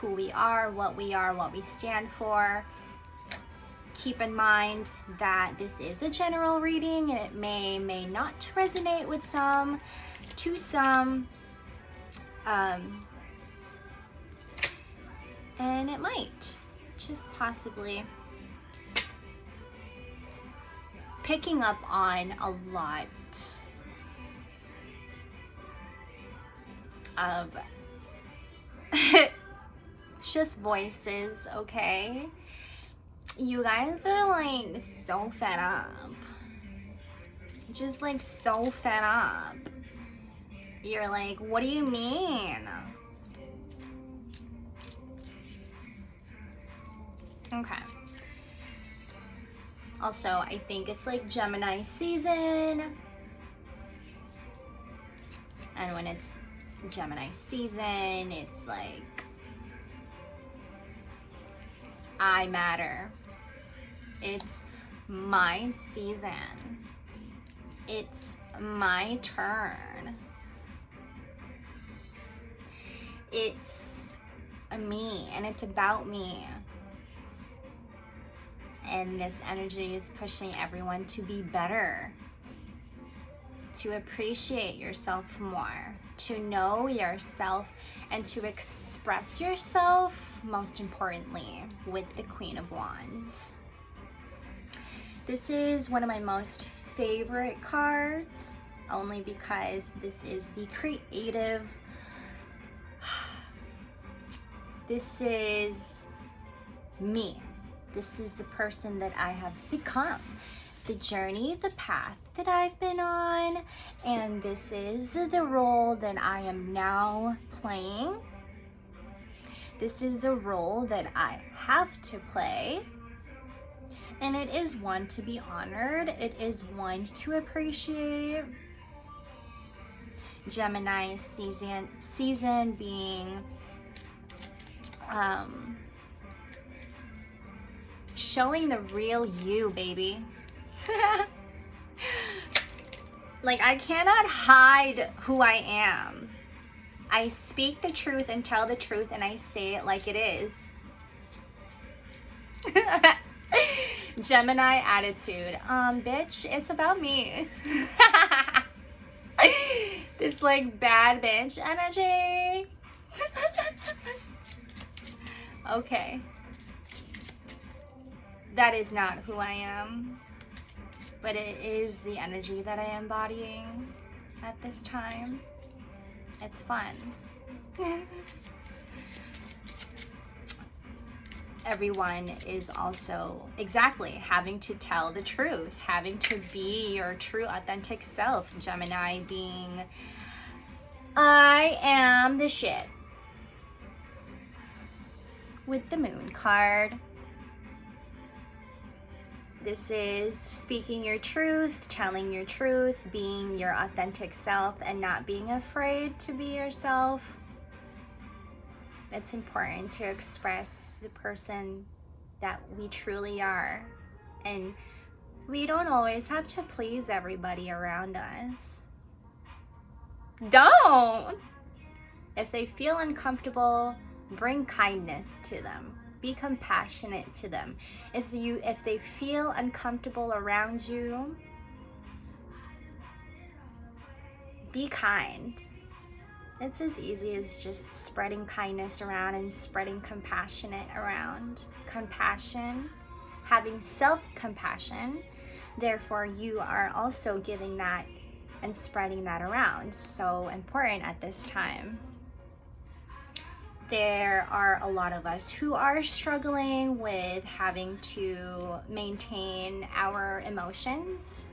who we are, what we stand for. Keep in mind that this is a general reading and it may not resonate with some, to some, and it might, just possibly. Picking up on a lot of just voices, okay? You guys are like so fed up. Just like so fed up. You're like, what do you mean? Okay. Also, I think it's like Gemini season. And when it's Gemini season, it's like, I matter. It's my season. It's my turn. It's me, and it's about me. And this energy is pushing everyone to be better, to appreciate yourself more, to know yourself, and to express yourself, most importantly, with the Queen of Wands. This is one of my most favorite cards, only because this is the creative. This is me. This is the person that I have become, the journey, the path that I've been on, and this is the role that I am now playing. This is the role that I have to play, and it is one to be honored. It is one to appreciate. Gemini season being showing the real you, baby. Like, I cannot hide who I am. I speak the truth and tell the truth, and I say it like it is. Gemini attitude. Bitch, it's about me. This like bad bitch energy. Okay. That is not who I am, but it is the energy that I am embodying at this time. It's fun. Everyone is also exactly having to tell the truth, having to be your true authentic self. Gemini being, I am the shit. With the Moon card. This is speaking your truth, telling your truth, being your authentic self, and not being afraid to be yourself. It's important to express the person that we truly are. And we don't always have to please everybody around us. Don't! If they feel uncomfortable, bring kindness to them. Be compassionate to them. If they feel uncomfortable around you, be kind. It's as easy as just spreading kindness around and spreading compassionate around. Compassion, having self-compassion. Therefore, you are also giving that and spreading that around. So important at this time. There are a lot of us who are struggling with having to maintain our emotions.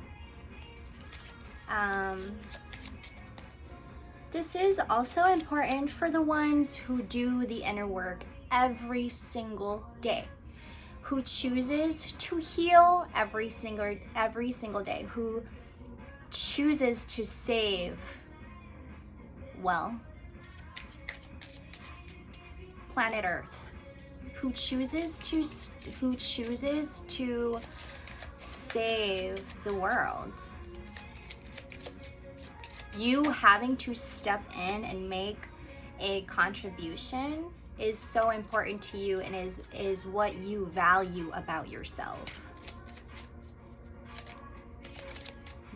This is also important for the ones who do the inner work every single day, who chooses to heal every single day, who chooses to save, well, planet Earth, who chooses to save the world. You having to step in and make a contribution is so important to you and is what you value about yourself.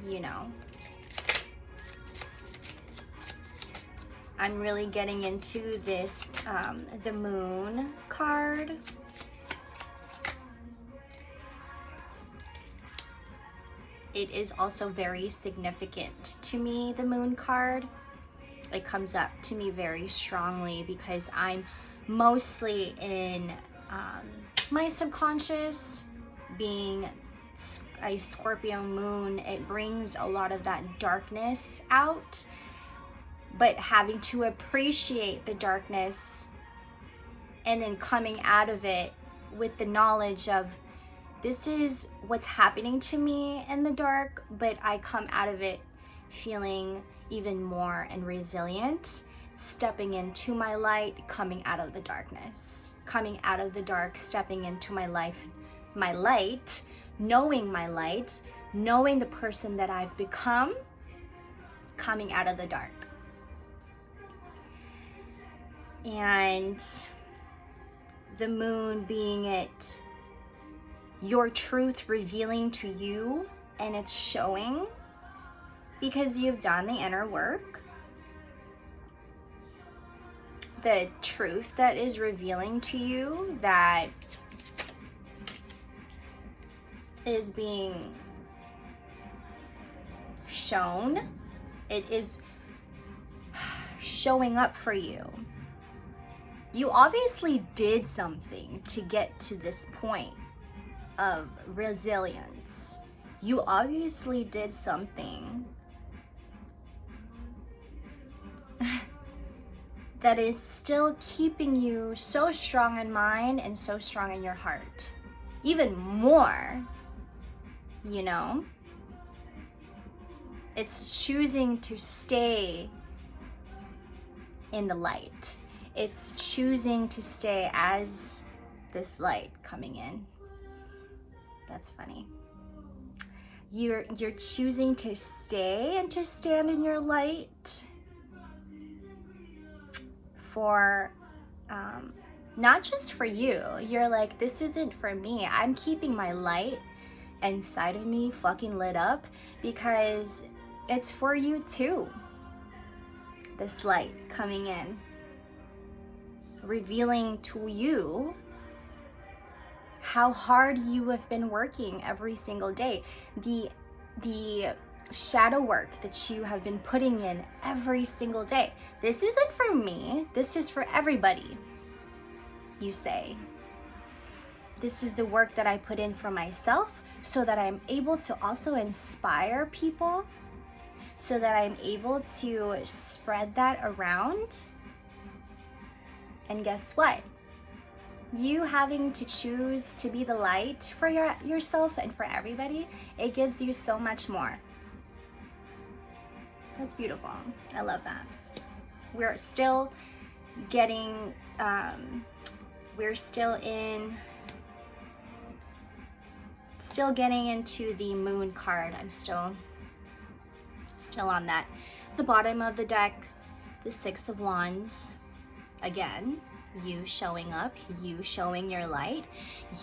You know, I'm really getting into this, the Moon card. It is also very significant to me, the Moon card. It comes up to me very strongly because I'm mostly in my subconscious, being a Scorpio moon. It brings a lot of that darkness out, but having to appreciate the darkness and then coming out of it with the knowledge of this is what's happening to me in the dark, but I come out of it feeling even more and resilient, stepping into my light, coming out of the darkness, coming out of the dark, stepping into my life, my light, knowing my light, knowing the person that I've become, coming out of the dark. And the moon being it, your truth revealing to you, and it's showing because you've done the inner work. The truth that is revealing to you, that is being shown, it is showing up for you. You obviously did something to get to this point of resilience. You obviously did something that is still keeping you so strong in mind and so strong in your heart. Even more, you know? It's choosing to stay in the light. It's choosing to stay as this light coming in. That's funny. You're choosing to stay and to stand in your light for not just for you. You're like, this isn't for me. I'm keeping my light inside of me fucking lit up because it's for you too. This light coming in, revealing to you how hard you have been working every single day. The shadow work that you have been putting in every single day. This isn't for me. This is for everybody. You say, this is the work that I put in for myself so that I'm able to also inspire people, so that I'm able to spread that around. And guess what? You having to choose to be the light for yourself and for everybody, it gives you so much more. That's beautiful. I love that. We're still getting, we're still getting into the moon card. I'm still on that. The bottom of the deck, the Six of Wands. Again, you showing up, you showing your light,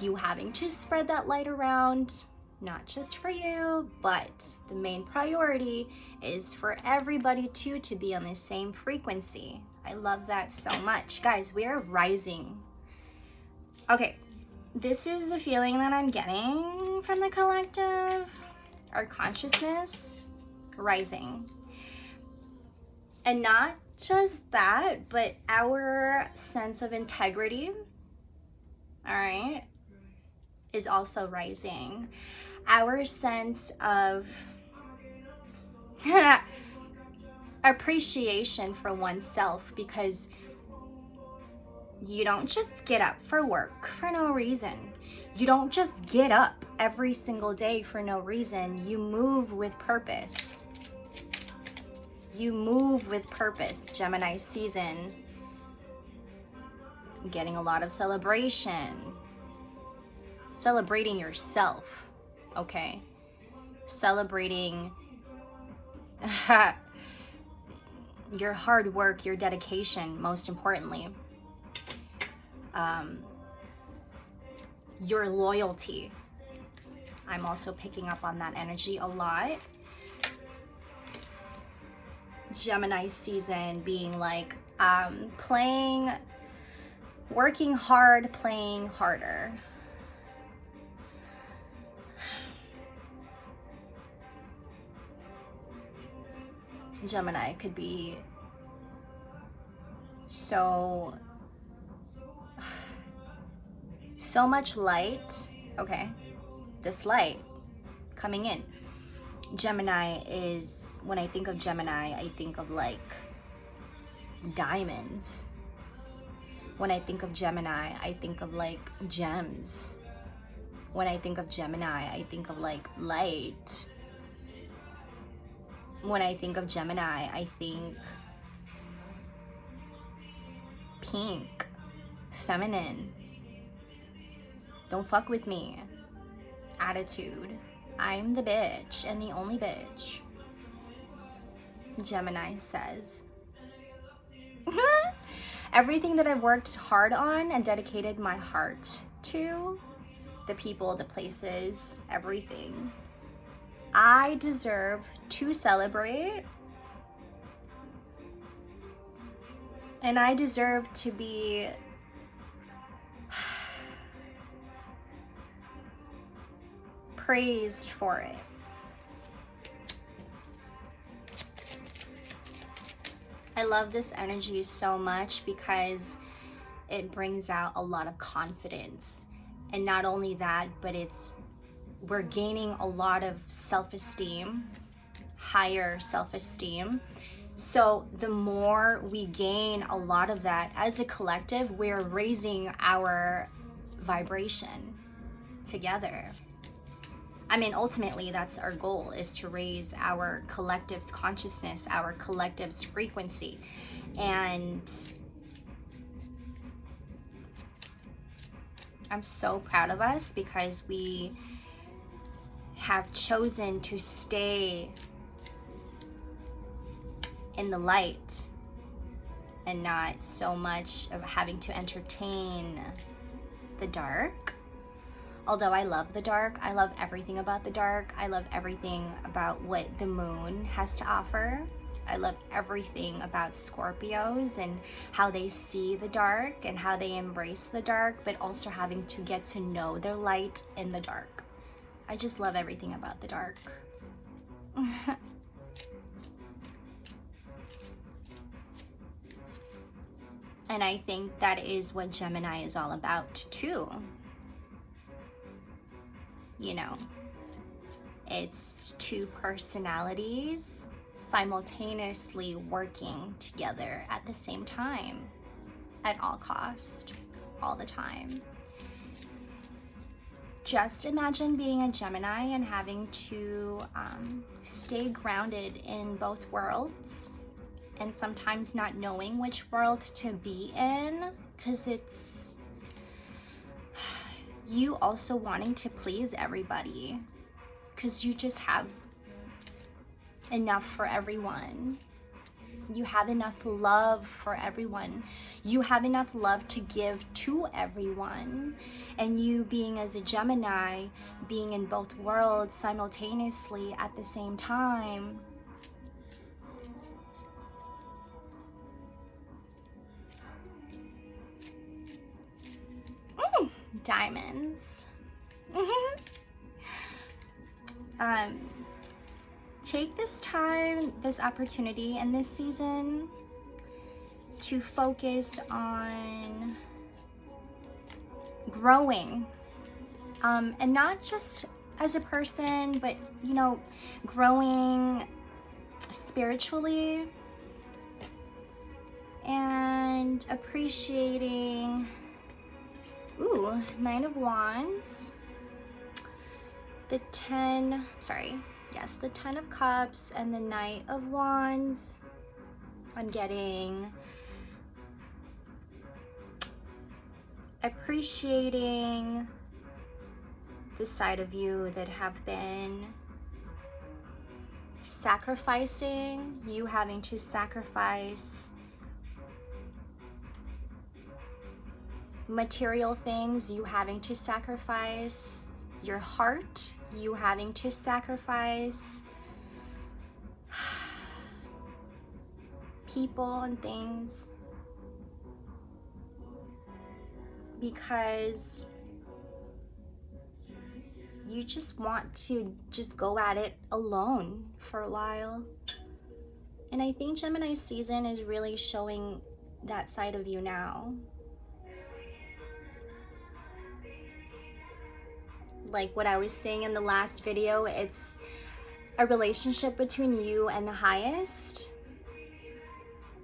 you having to spread that light around, not just for you, but the main priority is for everybody too, to be on the same frequency. I love that so much. Guys, we are rising. Okay, this is the feeling that I'm getting from the collective. Our consciousness rising. And not just that, but our sense of integrity, all right, is also rising. Our sense of appreciation for oneself, because you don't just get up for work for no reason. You don't just get up every single day for no reason. You move with purpose. You move with purpose. Gemini season. Getting a lot of celebration. Celebrating yourself, okay? Celebrating your hard work, your dedication, most importantly. your loyalty. I'm also picking up on that energy a lot. Gemini season being like working hard, playing harder. Gemini could be so much light. Okay, this light coming in. Gemini is, when I think of Gemini, I think of like diamonds. When I think of Gemini, I think of like gems. When I think of Gemini, I think of like light. When I think of Gemini, I think pink, feminine, don't fuck with me attitude. I'm the bitch and the only bitch. Gemini says, everything that I've worked hard on and dedicated my heart to, the people, the places, everything, I deserve to celebrate, and I deserve to be praised for it. I love this energy so much because it brings out a lot of confidence. And not only that, but we're gaining a lot of self-esteem, higher self-esteem. So the more we gain a lot of that as a collective, we're raising our vibration together. I mean, ultimately, that's our goal, is to raise our collective's consciousness, our collective's frequency. And I'm so proud of us because we have chosen to stay in the light and not so much of having to entertain the dark. Although I love the dark, I love everything about the dark. I love everything about what the moon has to offer. I love everything about Scorpios and how they see the dark and how they embrace the dark, but also having to get to know their light in the dark. I just love everything about the dark. And I think that is what Gemini is all about too. You know, it's two personalities simultaneously working together at the same time, at all cost, all the time. Just imagine being a Gemini and having to stay grounded in both worlds, and sometimes not knowing which world to be in, because it's you also wanting to please everybody, because you just have enough for everyone. You have enough love for everyone. You have enough love to give to everyone. And you being as a Gemini, being in both worlds simultaneously at the same time, diamonds. Take this time, this opportunity, and this season to focus on growing, and not just as a person, but you know, growing spiritually and appreciating. Ooh, Nine of Wands, the 10 of Cups, and the Knight of Wands. I'm getting appreciating the side of you that have been sacrificing, you having to sacrifice material things, you having to sacrifice your heart, you having to sacrifice people and things, because you just want to just go at it alone for a while. And I think Gemini season is really showing that side of you now. Like what I was saying in the last video, it's a relationship between you and the highest.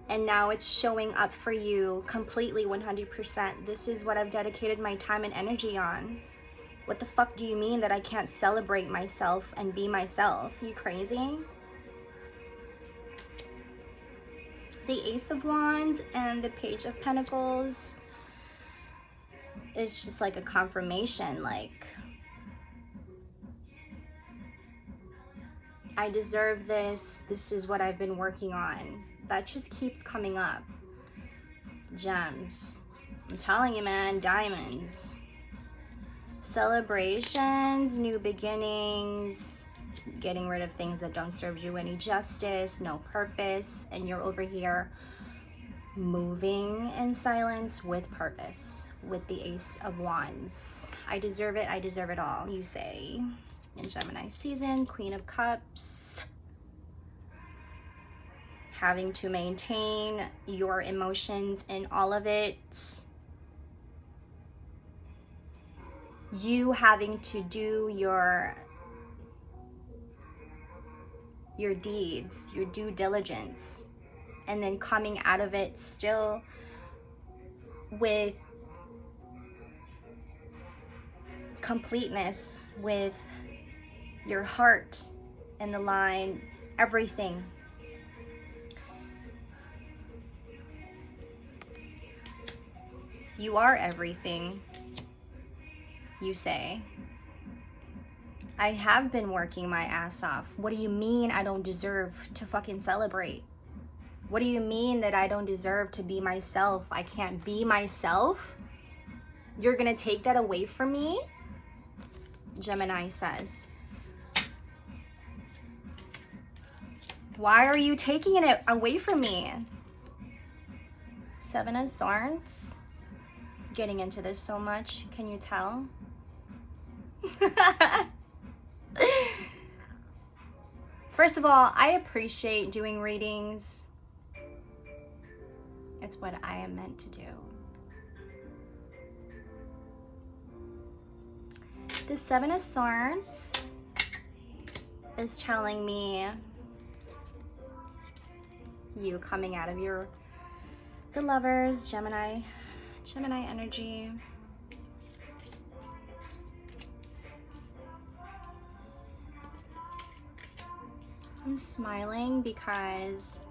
And now it's showing up for you completely 100%. This is what I've dedicated my time and energy on. What the fuck do you mean that I can't celebrate myself and be myself? You crazy? The Ace of Wands and the Page of Pentacles is just like a confirmation, like, I deserve this. This is what I've been working on. That just keeps coming up. Gems. I'm telling you, man, diamonds. Celebrations, new beginnings, getting rid of things that don't serve you any justice, no purpose, and you're over here moving in silence with purpose with the Ace of Wands. I deserve it all, you say. In Gemini season, Queen of Cups. Having to maintain your emotions in all of it. You having to do your deeds, your due diligence, and then coming out of it still with completeness, with your heart in the line, everything. You are everything, you say. I have been working my ass off. What do you mean I don't deserve to fucking celebrate? What do you mean that I don't deserve to be myself? I can't be myself? You're gonna take that away from me? Gemini says. Why are you taking it away from me? Seven of Swords. Getting into this so much, can you tell? First of all, I appreciate doing readings. It's what I am meant to do. The Seven of Swords is telling me you coming out of the Lovers, Gemini energy. I'm smiling because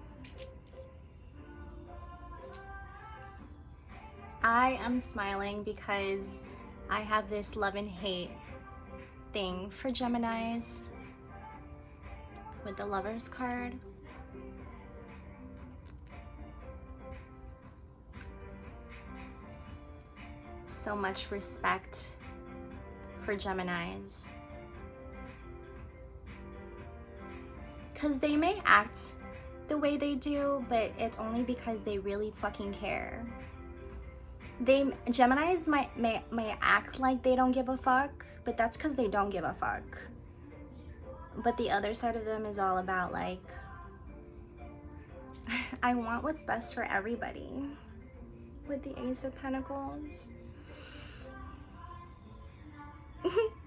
I have this love and hate thing for Geminis with the Lovers card. So much respect for Geminis. Because they may act the way they do, but it's only because they really fucking care. Geminis may act like they don't give a fuck, but that's because they don't give a fuck. But the other side of them is all about like, I want what's best for everybody. With the Ace of Pentacles.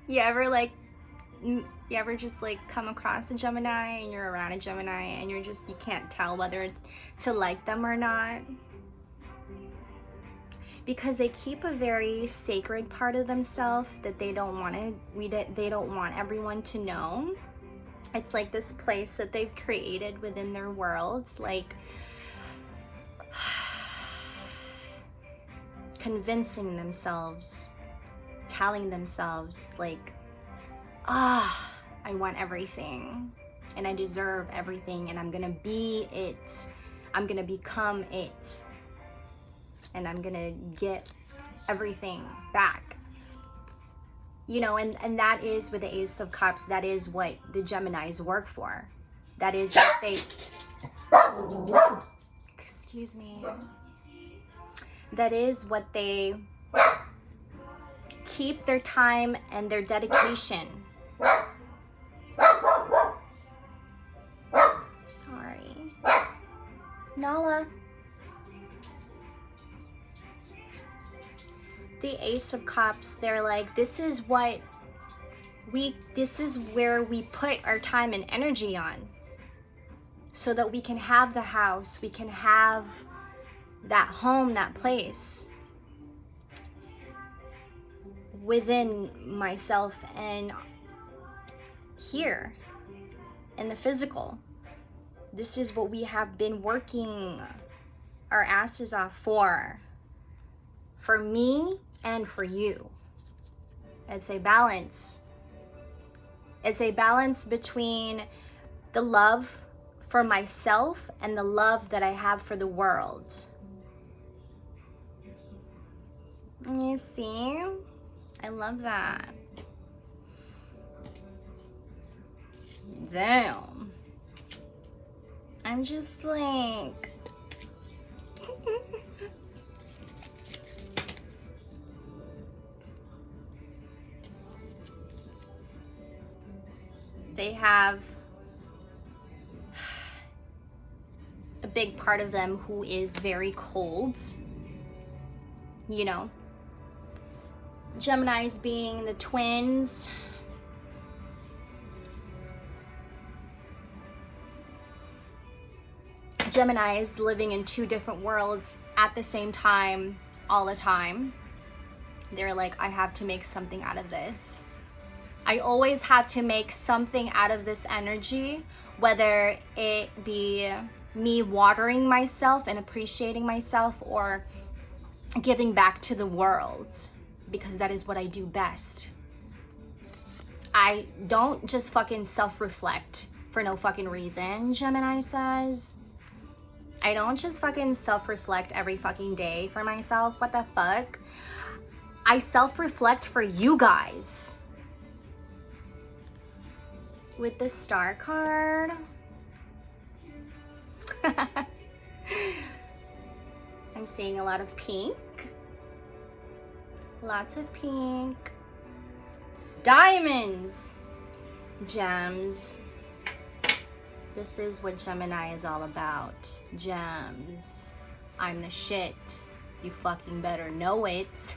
You ever just like come across a Gemini and you're around a Gemini and you can't tell whether it's to like them or not? Because they keep a very sacred part of themselves that they don't want everyone to know. It's like this place that they've created within their worlds, like convincing themselves, telling themselves like, I want everything and I deserve everything and I'm gonna be it. I'm gonna become it. And I'm gonna get everything back. You know, and that is with the Ace of Cups, that is what the Geminis work for. That is what they, excuse me. That is what they keep their time and their dedication. Sorry. Nala. The Ace of Cups, they're like, this is where we put our time and energy on, so that we can have the house, we can have that home, that place within myself and here in the physical. This is what we have been working our asses off for me and for you. It's a balance. It's a balance between the love for myself and the love that I have for the world. You see? I love that. Damn. I'm just like... They have a big part of them who is very cold, you know. Geminis being the twins. Geminis living in two different worlds at the same time, all the time. They're like, I have to make something out of this. I always have to make something out of this energy, whether it be me watering myself and appreciating myself or giving back to the world, because that is what I do best. I don't just fucking self-reflect for no fucking reason, Gemini says. I don't just fucking self-reflect every fucking day for myself. What the fuck? I self-reflect for you guys. With the Star card. I'm seeing a lot of pink. Lots of pink. Diamonds. Gems. This is what Gemini is all about. Gems. I'm the shit. You fucking better know it.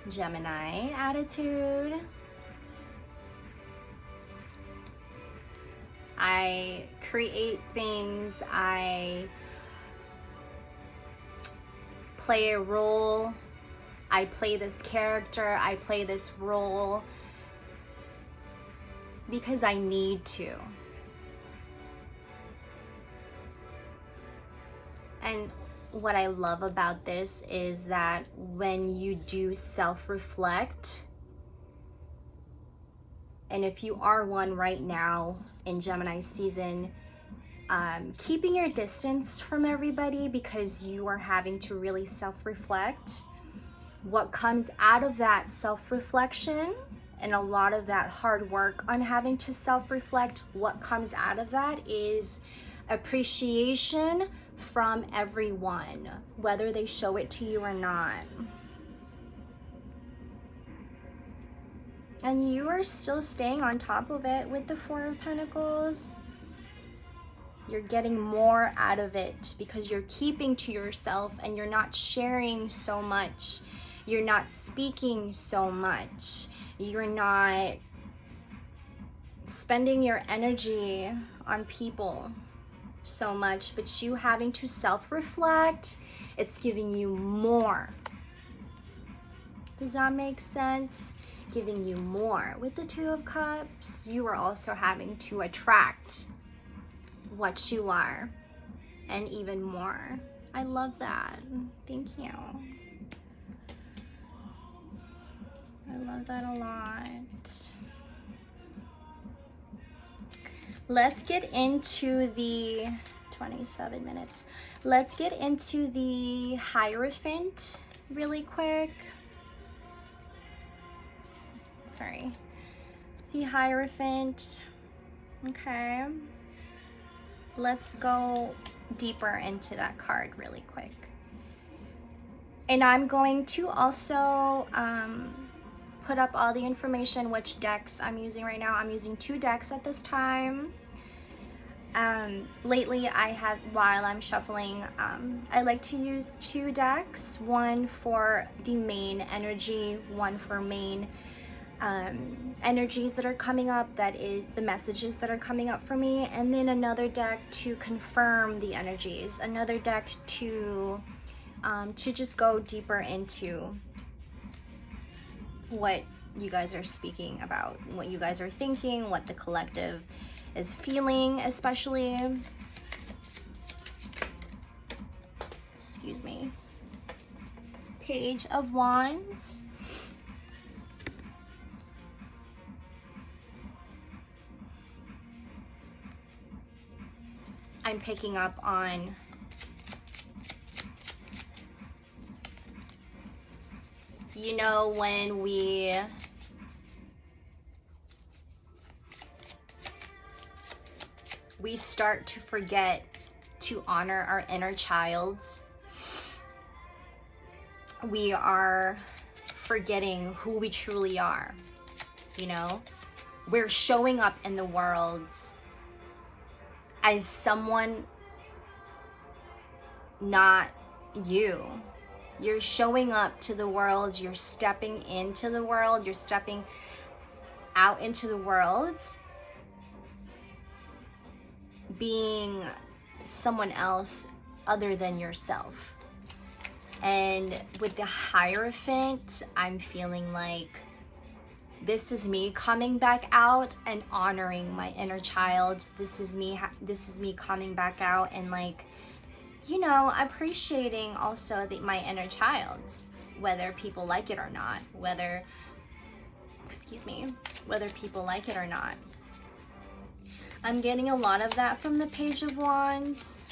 Gemini attitude. I create things, I play a role, I play this character, I play this role because I need to. And what I love about this is that when you do self-reflect, and if you are one right now in Gemini season, keeping your distance from everybody because you are having to really self-reflect, what comes out of that self-reflection and a lot of that hard work on having to self-reflect, what comes out of that is appreciation from everyone, whether they show it to you or not. And you are still staying on top of it with the Four of Pentacles. You're getting more out of it because you're keeping to yourself and you're not sharing so much. You're not speaking so much. You're not spending your energy on people so much, but you having to self-reflect, it's giving you more. Does that make sense? Giving you more. With the Two of Cups, you are also having to attract what you are and even more. I love that. Thank you. I love that a lot. Let's get into the 27 minutes. Let's get into the Hierophant really quick. Sorry. The Hierophant. Okay. Let's go deeper into that card really quick. And I'm going to also put up all the information, which decks I'm using right now. I'm using 2 decks at this time. Lately while I'm shuffling, I like to use 2 decks, one for the main energy, one for main energies that are coming up, that is the messages that are coming up for me, and then another deck to confirm the energies, another deck to just go deeper into what you guys are speaking about, what you guys are thinking, what the collective is feeling, especially. Excuse me. Page of Wands. I'm picking up on when we start to forget to honor our inner child, we are forgetting who we truly are. We're showing up in the world as someone not you. You're showing up to the world, you're stepping into the world, you're stepping out into the world being someone else other than yourself. And with the Hierophant, I'm feeling like this is me coming back out and honoring my inner child. This is me coming back out and appreciating also my inner child, whether people like it or not, whether people like it or not. I'm getting a lot of that from the Page of Wands.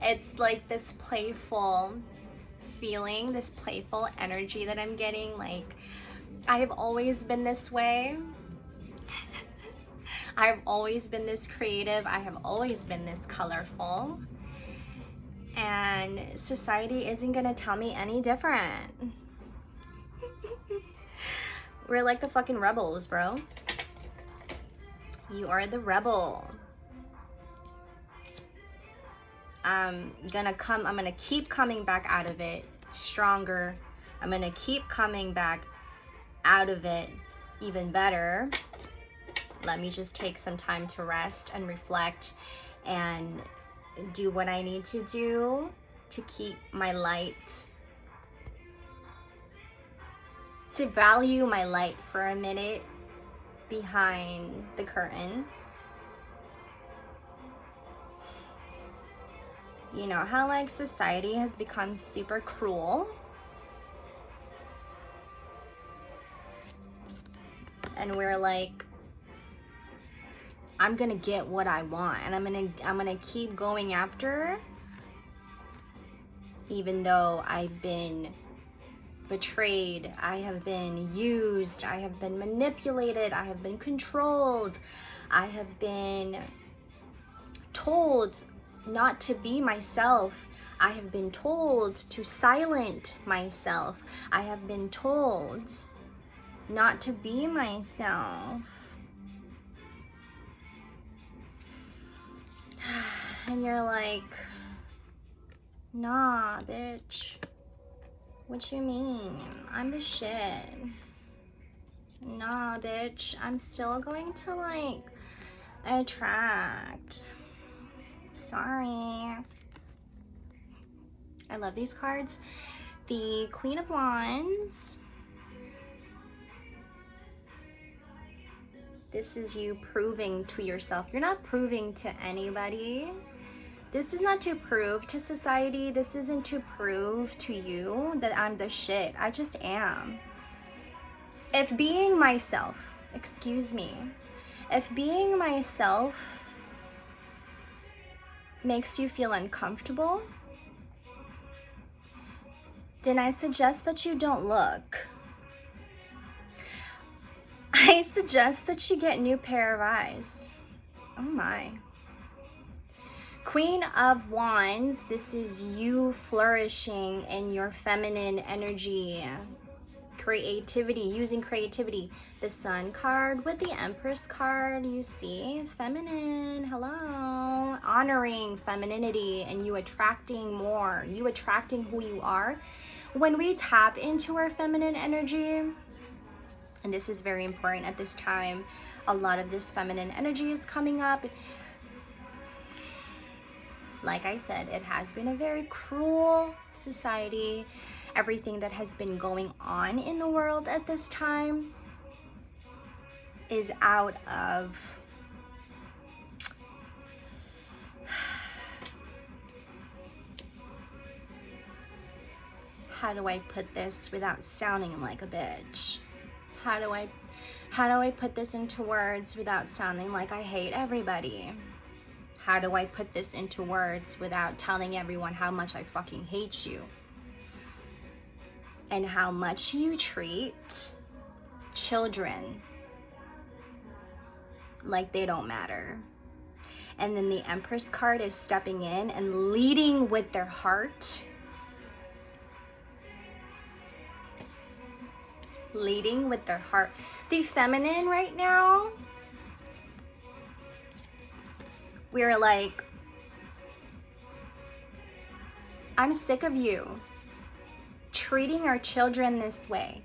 It's like this playful feeling, this playful energy that I'm getting. Like, I have always been this way. I've always been this creative. I have always been this colorful. And society isn't gonna tell me any different. We're like the fucking rebels, bro. You are the rebel. I'm gonna keep coming back out of it stronger. I'm gonna keep coming back out of it even better. Let me just take some time to rest and reflect and do what I need to do to keep my light, to value my light for a minute behind the curtain. You know how like society has become super cruel? And we're like, I'm gonna get what I want, and I'm gonna keep going after, even though I've been betrayed, I have been used, I have been manipulated, I have been controlled, I have been told not to be myself, I have been told to silence myself, I have been told not to be myself. And you're like, nah, bitch. What you mean? I'm the shit. Nah, bitch. I'm still going to like attract. Sorry. I love these cards. The Queen of Wands. This is you proving to yourself. You're not proving to anybody. This is not to prove to society. This isn't to prove to you that I'm the shit. I just am. If being myself, if being myself makes you feel uncomfortable, then I suggest that you don't look. I suggest that you get a new pair of eyes. Oh my. Queen of Wands, this is you flourishing in your feminine energy, creativity, using creativity. The Sun card with the Empress card, you see, feminine, hello, honoring femininity and you attracting more, you attracting who you are. When we tap into our feminine energy, and this is very important at this time, a lot of this feminine energy is coming up. Like I said, it has been a very cruel society. Everything that has been going on in the world at this time is out of how do I put this without sounding like a bitch? How do I put this into words without sounding like I hate everybody? How do I put this into words without telling everyone how much I fucking hate you? And how much you treat children like they don't matter. And then the Empress card is stepping in and leading with their heart. Leading with their heart. The feminine right now, we're like, I'm sick of you treating our children this way.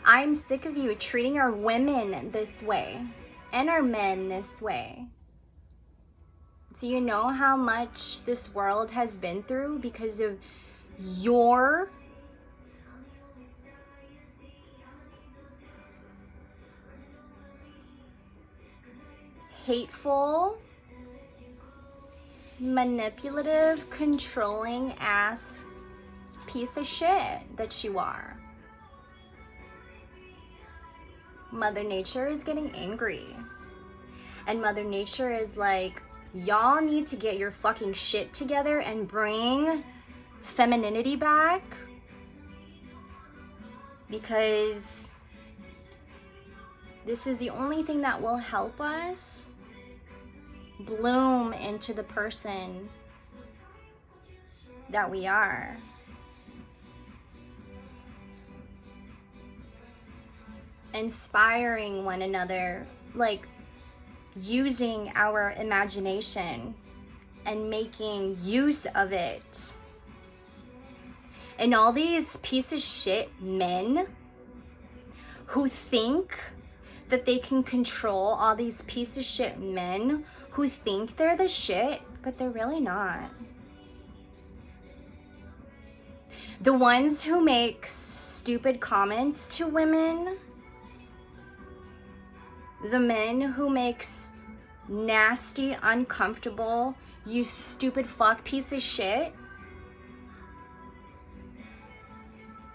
I'm sick of you treating our women this way and our men this way. Do you know how much this world has been through because of your hateful, manipulative, controlling ass piece of shit that you are? Mother Nature is getting angry. And Mother Nature is like, y'all need to get your fucking shit together and bring femininity back. Because this is the only thing that will help us bloom into the person that we are. Inspiring one another, like using our imagination and making use of it. And all these piece of shit men who think that they can control, all these piece of shit men who think they're the shit, but they're really not. The ones who make stupid comments to women, the men who makes nasty, uncomfortable, you stupid fuck piece of shit,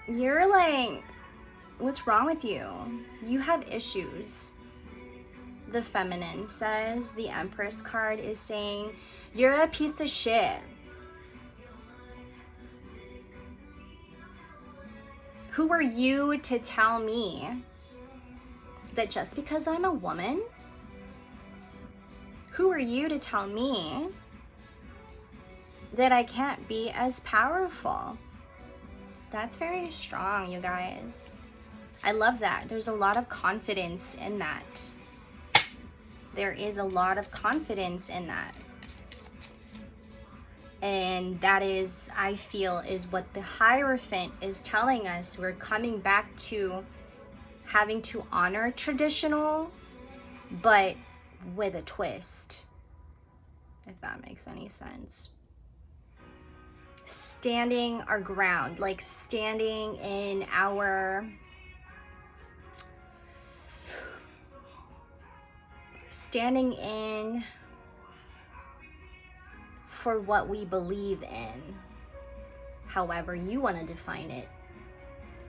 you're like, what's wrong with you? You have issues. The feminine says, the Empress card is saying, you're a piece of shit. Who are you to tell me that just because I'm a woman? Who are you to tell me that I can't be as powerful? That's very strong, you guys. I love that. There's a lot of confidence in that. There is a lot of confidence in that. And that is, I feel, is what the Hierophant is telling us. We're coming back to having to honor traditional, but with a twist, if that makes any sense. Standing our ground, like standing in our, standing in for what we believe in, however you want to define it.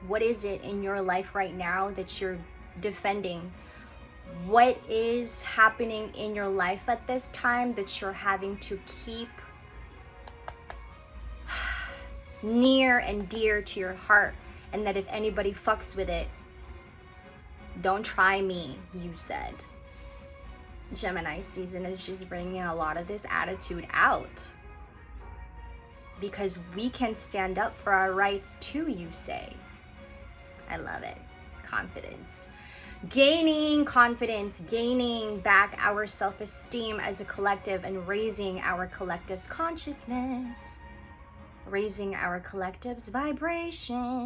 What is it in your life right now that you're defending? What is happening in your life at this time that you're having to keep near and dear to your heart, and that if anybody fucks with it, don't try me, you said. Gemini season is just bringing a lot of this attitude out, because we can stand up for our rights too, you say. I love it. Confidence. Gaining confidence, gaining back our self-esteem as a collective, and raising our collective's consciousness, raising our collective's vibration.